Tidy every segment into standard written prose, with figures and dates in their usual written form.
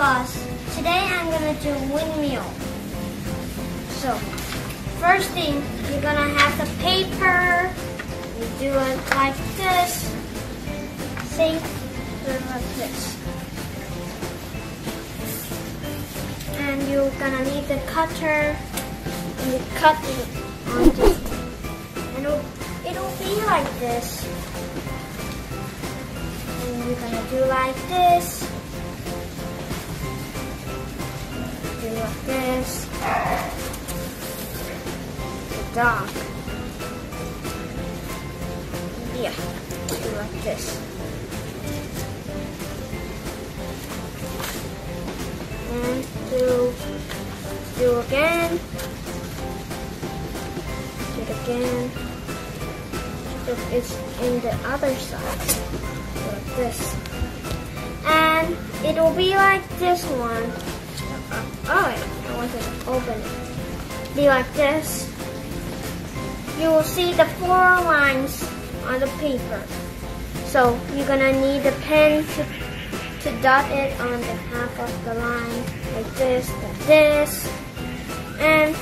because today I'm gonna do windmill. So first thing, you're gonna have the paper. You do it like this. See, do it like this. And you're gonna need the cutter. And you cut it on this. And it'll be like this. And you're gonna do like this. Do like this. The dog. Yeah, do like this. And do again. Do it again. If it's in the other side. Do like this. And it'll be like this one. Oh, I want to open it. Be like this. You will see the 4 lines on the paper. So you're gonna need a pen to dot it on the half of the line, like this, and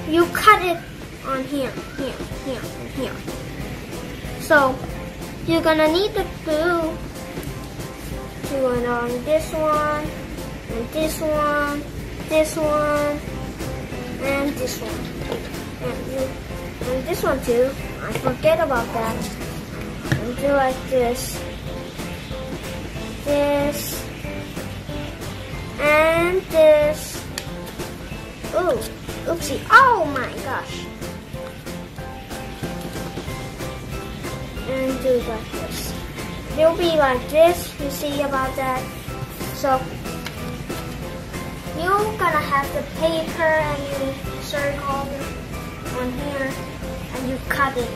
you cut it on here, and here. So you're gonna need the glue. Do it on this one, and this one, this one, and this one, and this one too. I forget about that. And do like this, and this. Ooh, oopsie! Oh my gosh! And do like this. It'll be like this. You see about that? So you're gonna have the paper and you circle on here and you cut it.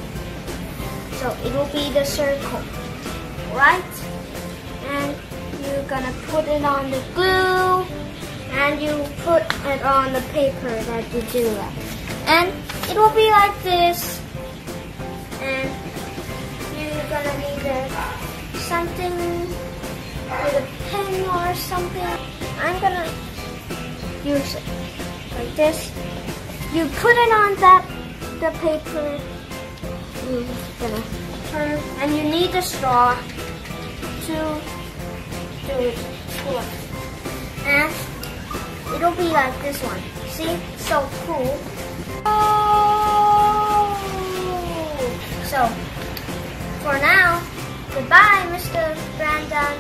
So it will be the circle, right? And you're gonna put it on the glue and you put it on the paper that you do that. And it will be like this. And you're gonna need something with a pen or something. I'm gonna use it like this. You put it on the paper. You're gonna turn, and you need a straw to do it. And it'll be like this one. See? So cool. Oh! So, for now, goodbye, Mr. Granddad.